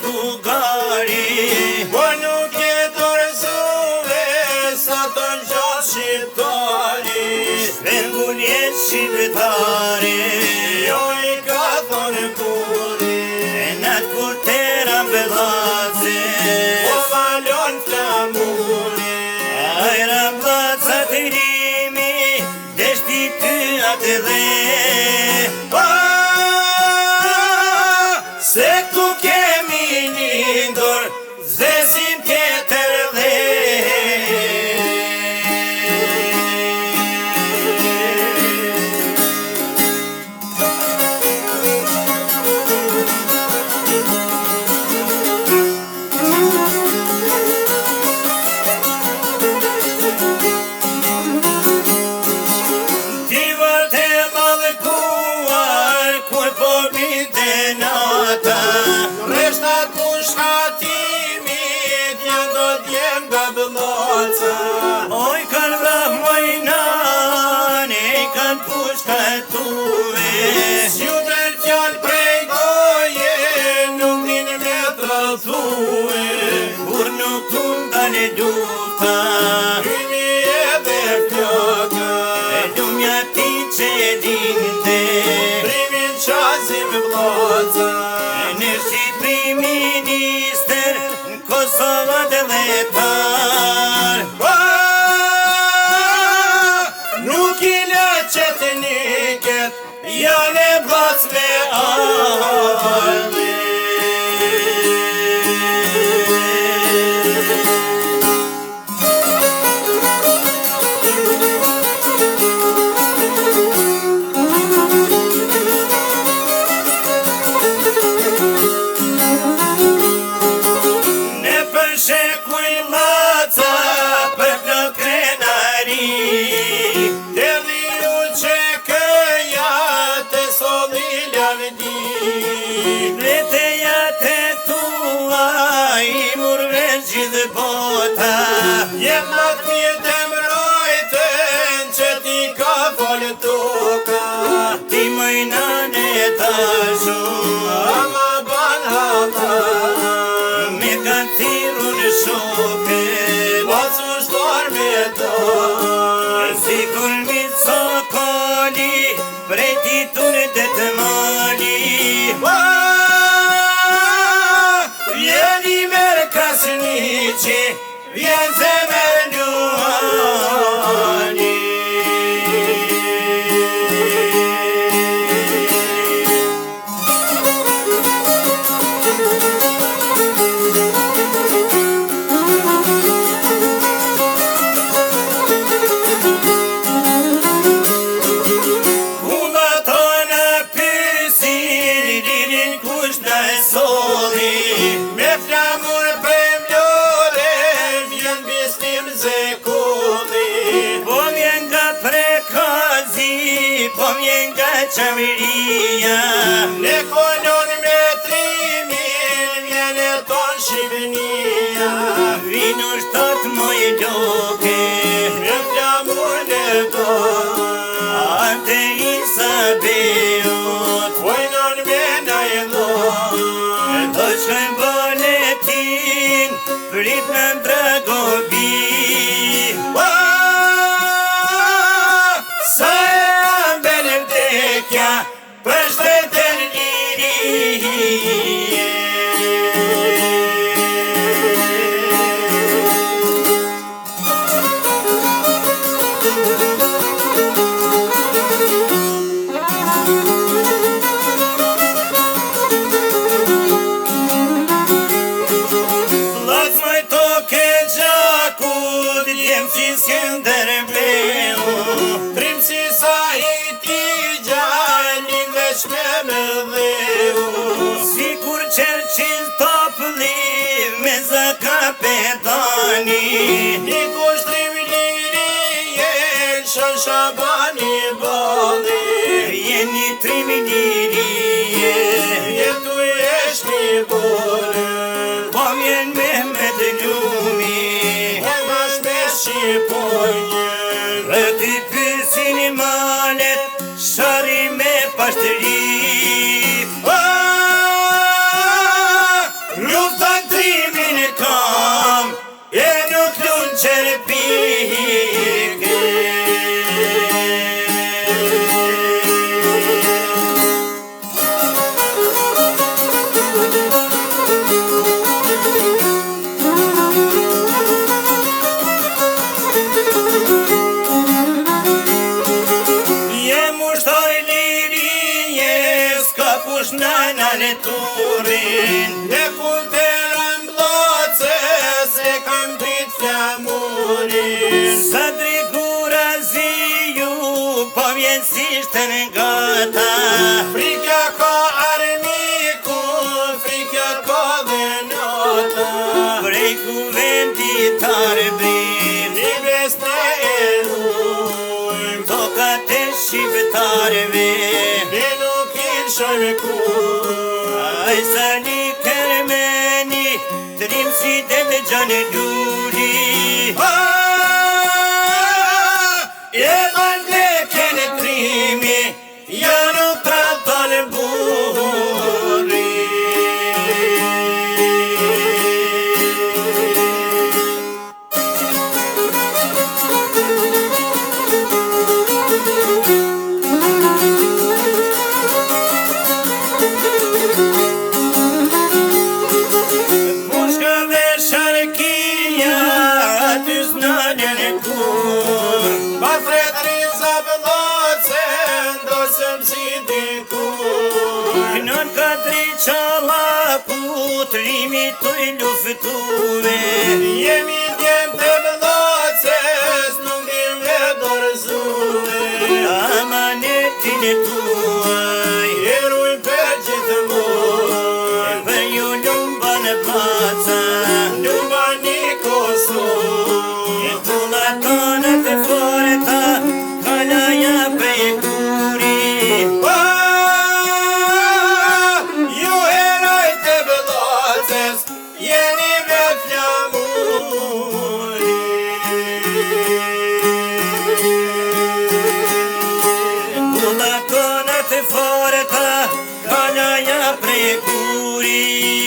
Bugari, po nuk e dorëzuve sa të gjatë shqiptari, shpengun jetë shqiptari, jo I ka thonë kuri, e natë kur tera mbëllace, po valon flamuri, ajra placa të rimi, deshti ty atë dhe, se tu kemi lindur zesin tjetër dhe ti vërte mallkuar kur po binte nata, reshta kush hatimit janë do t'jem nga bëlloca. Oj kanë vrah mojnane, kanë pushka tuve, s'ju del fjall prej goje, nuk din me trotue, kur nuk t'un dale lufta, hyni edhe floka, e lumja ti që dinte, primin qazim vloca, në si minister në Kosova dhe letar, nuk I la qëtë niket, janë e blasve arme. Shekuj laca për plot krenari, të dhiu që këja të soli lavdi, vreteja të tua I murve gjithë bota, jem mat mirë të mrojtën që ti ka folë toka, ti mojnane tashu, ama ban hata, me kanë thiru në shope, pasu shtor me to, si kulmit sokoli, prej titun dhe të mali, vjeni merë krasnici, vjen zemër luani. Me flamur për mlore, vjen bistim zekulli, po vjen nga prekazi, po vjen nga qamiria, ne kolon me 3000, vjen e ton Shqipënia, vinu shtat moj loke, me flamur në do, ante Isabeut, pojnon me najlon, do shkojmë boletin, prit në Dragobi, sa e ambele vdekja, për shtetën lirije. Si Skenderbeu, prim si Sahit I gjallin veç me dheu, si kur Churchill topliv me zaka pedani, një kushtrim lirije, shën Shabani bali, jeni trim lirije, jetu jesh një bole, po mjen me të ljumi, Shqipojnjen, dhe ti pysin I malet, shari me pashtëri, në turin. Dhe kulterën blocës e kam prit flamurin. Sa drigura ziju, po vjen si shten gata. Frikja ka armiku, frikja ka dhe nota. Prej kuventit arbrim, një besne e lujm. Tokat e shqiptarve, ne nuk ilshojmë kur. Aj sa një kërmeni, trim si dhe gjane luli. Je mande kene trimi, ja nuk traton burri. Mushka dhe sharkia, aty s'nalen e kur. Pa Fredriza Bëlloce, ndosëm si dikur. Nën katri qalaku, trimi toj luftuve. Jemi djem të Bëlloces, nuk dim ve dorëzuve. Amanetin e tuaj, eruj për gjithmoj. Për ju lumba në placa, lumba një Kosovë. E tulla tonët e forta, kalaja prej kuri. Ju heroj të Bëlloces, jeni me flamuri. Tulla tonët e forta, kalaja prej kuri.